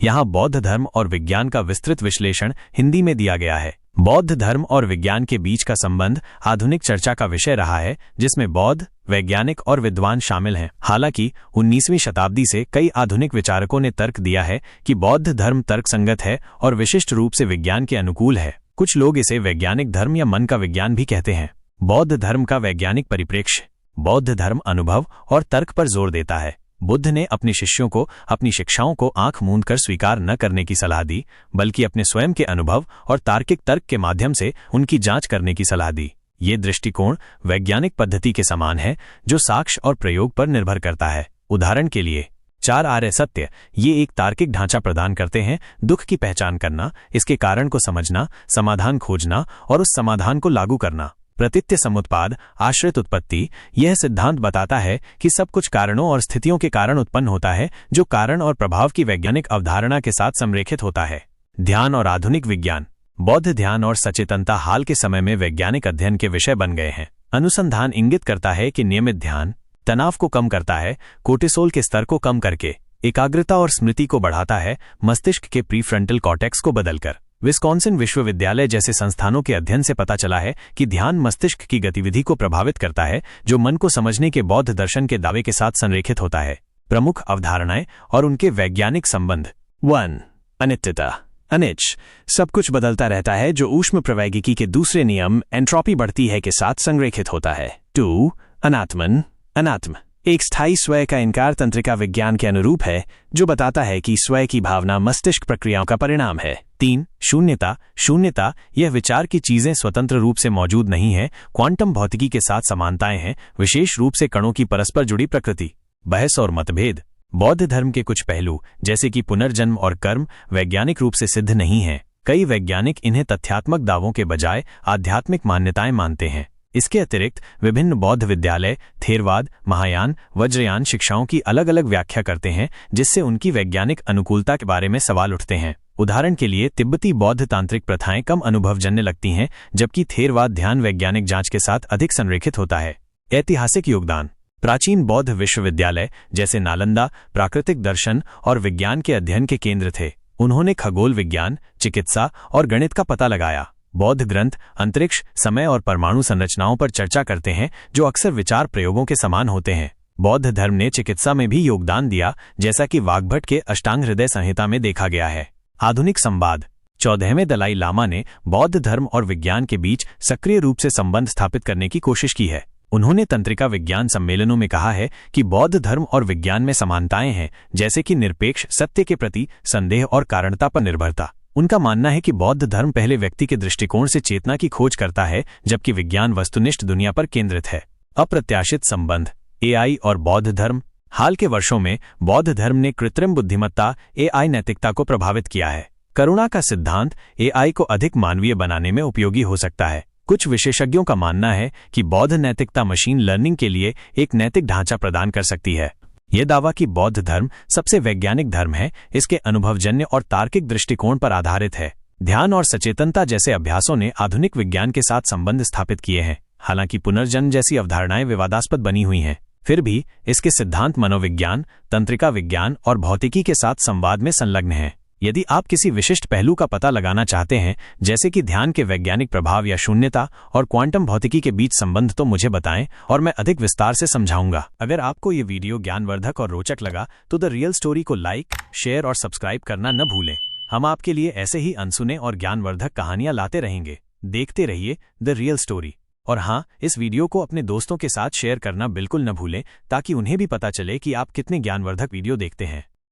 यहाँ बौद्ध धर्म और विज्ञान का विस्तृत विश्लेषण हिंदी में दिया गया है। बौद्ध धर्म और विज्ञान के बीच का संबंध आधुनिक चर्चा का विषय रहा है, जिसमें बौद्ध वैज्ञानिक और विद्वान शामिल हैं। हालांकि 19वीं शताब्दी से कई आधुनिक विचारकों ने तर्क दिया है कि बौद्ध धर्म तर्कसंगत है और विशिष्ट रूप से विज्ञान के अनुकूल है। कुछ लोग इसे वैज्ञानिक धर्म या मन का विज्ञान भी कहते हैं। बौद्ध धर्म का वैज्ञानिक परिप्रेक्ष्य। बौद्ध धर्म अनुभव और तर्क पर जोर देता है। बुद्ध ने अपने शिष्यों को अपनी शिक्षाओं को आंख मूंद कर स्वीकार न करने की सलाह दी, बल्कि अपने स्वयं के अनुभव और तार्किक तर्क के माध्यम से उनकी जांच करने की सलाह दी। ये दृष्टिकोण वैज्ञानिक पद्धति के समान है, जो साक्ष्य और प्रयोग पर निर्भर करता है। उदाहरण के लिए 4 आर्य सत्य ये एक तार्किक ढांचा प्रदान करते हैं। दुख की पहचान करना, इसके कारण को समझना, समाधान खोजना और उस समाधान को लागू करना। प्रतीत्य समुत्पाद आश्रित उत्पत्ति यह सिद्धांत बताता है कि सब कुछ कारणों और स्थितियों के कारण उत्पन्न होता है, जो कारण और प्रभाव की वैज्ञानिक अवधारणा के साथ संरेखित होता है। ध्यान और आधुनिक विज्ञान। बौद्ध ध्यान और सचेतनता हाल के समय में वैज्ञानिक अध्ययन के विषय बन गए हैं। अनुसंधान इंगित करता है कि नियमित ध्यान तनाव को कम करता है, कोर्टिसोल के स्तर को कम करके एकाग्रता और स्मृति को बढ़ाता है, मस्तिष्क के प्रीफ्रंटल कॉर्टेक्स को बदलकर। विस्कॉन्सिन विश्वविद्यालय जैसे संस्थानों के अध्ययन से पता चला है कि ध्यान मस्तिष्क की गतिविधि को प्रभावित करता है, जो मन को समझने के बौद्ध दर्शन के दावे के साथ संरेखित होता है। प्रमुख अवधारणाएं और उनके वैज्ञानिक संबंध। 1. अनित्यता। अनिच सब कुछ बदलता रहता है, जो ऊष्म प्रवैगिकी के दूसरे नियम एंट्रोपी बढ़ती है के साथ संरेखित होता है। 2. अनात्मन। अनात्म एक स्थायी स्वय का इनकार तंत्रिका विज्ञान के अनुरूप है, जो बताता है कि स्वय की भावना मस्तिष्क प्रक्रियाओं का परिणाम है। 3. शून्यता। शून्यता यह विचार की चीजें स्वतंत्र रूप से मौजूद नहीं है, क्वांटम भौतिकी के साथ समानताएं हैं, विशेष रूप से कणों की परस्पर जुड़ी प्रकृति। बहस और मतभेद। बौद्ध धर्म के कुछ पहलू, जैसे कि पुनर्जन्म और कर्म, वैज्ञानिक रूप से सिद्ध नहीं हैं। कई वैज्ञानिक इन्हें तथ्यात्मक दावों के बजाय आध्यात्मिक मान्यताएं मानते हैं। इसके अतिरिक्त विभिन्न बौद्ध विद्यालय थेरवाद, महायान, वज्रयान शिक्षाओं की अलग अलग व्याख्या करते हैं, जिससे उनकी वैज्ञानिक अनुकूलता के बारे में सवाल उठते हैं। उदाहरण के लिए तिब्बती बौद्ध तांत्रिक प्रथाएं कम अनुभवजन्य लगती हैं, जबकि थेरवाद ध्यान वैज्ञानिक जांच के साथ अधिक संरेखित होता है। ऐतिहासिक योगदान। प्राचीन बौद्ध विश्वविद्यालय जैसे नालंदा प्राकृतिक दर्शन और विज्ञान के अध्ययन के केंद्र थे। उन्होंने खगोल विज्ञान, चिकित्सा और गणित का पता लगाया। बौद्ध ग्रंथ अंतरिक्ष, समय और परमाणु संरचनाओं पर चर्चा करते हैं, जो अक्सर विचार प्रयोगों के समान होते हैं। बौद्ध धर्म ने चिकित्सा में भी योगदान दिया, जैसा कि वाग्भट के अष्टांग हृदय संहिता में देखा गया है। आधुनिक संवाद। 14वें दलाई लामा ने बौद्ध धर्म और विज्ञान के बीच सक्रिय रूप से संबंध स्थापित करने की कोशिश की है। उन्होंने तंत्रिका विज्ञान सम्मेलनों में कहा है कि बौद्ध धर्म और विज्ञान में समानताएं हैं, जैसे कि निरपेक्ष सत्य के प्रति संदेह और कारणता पर निर्भरता। उनका मानना है कि बौद्ध धर्म पहले व्यक्ति के दृष्टिकोण से चेतना की खोज करता है, जबकि विज्ञान वस्तुनिष्ठ दुनिया पर केंद्रित है। अप्रत्याशित संबंध। एआई और बौद्ध धर्म। हाल के वर्षों में बौद्ध धर्म ने कृत्रिम बुद्धिमत्ता एआई नैतिकता को प्रभावित किया है। करुणा का सिद्धांत एआई को अधिक मानवीय बनाने में उपयोगी हो सकता है। कुछ विशेषज्ञों का मानना है कि बौद्ध नैतिकता मशीन लर्निंग के लिए एक नैतिक ढांचा प्रदान कर सकती है। यह दावा कि बौद्ध धर्म सबसे वैज्ञानिक धर्म है, इसके अनुभवजन्य और तार्किक दृष्टिकोण पर आधारित है। ध्यान और सचेतनता जैसे अभ्यासों ने आधुनिक विज्ञान के साथ संबंध स्थापित किए हैं। हालांकि पुनर्जन्म जैसी अवधारणाएं विवादास्पद बनी हुई हैं, फिर भी इसके सिद्धांत मनोविज्ञान, तंत्रिका विज्ञान और भौतिकी के साथ संवाद में संलग्न हैं। यदि आप किसी विशिष्ट पहलू का पता लगाना चाहते हैं, जैसे कि ध्यान के वैज्ञानिक प्रभाव या शून्यता और क्वांटम भौतिकी के बीच संबंध, तो मुझे बताएं और मैं अधिक विस्तार से समझाऊंगा। अगर आपको ये वीडियो ज्ञानवर्धक और रोचक लगा तो द रियल स्टोरी को लाइक, शेयर और सब्सक्राइब करना न भूलें। हम आपके लिए ऐसे ही अनसुने और ज्ञानवर्धक कहानियां लाते रहेंगे। देखते रहिए द रियल स्टोरी। और हाँ, इस वीडियो को अपने दोस्तों के साथ शेयर करना बिल्कुल न भूलें, ताकि उन्हें भी पता चले कि आप कितने ज्ञानवर्धक वीडियो देखते हैं।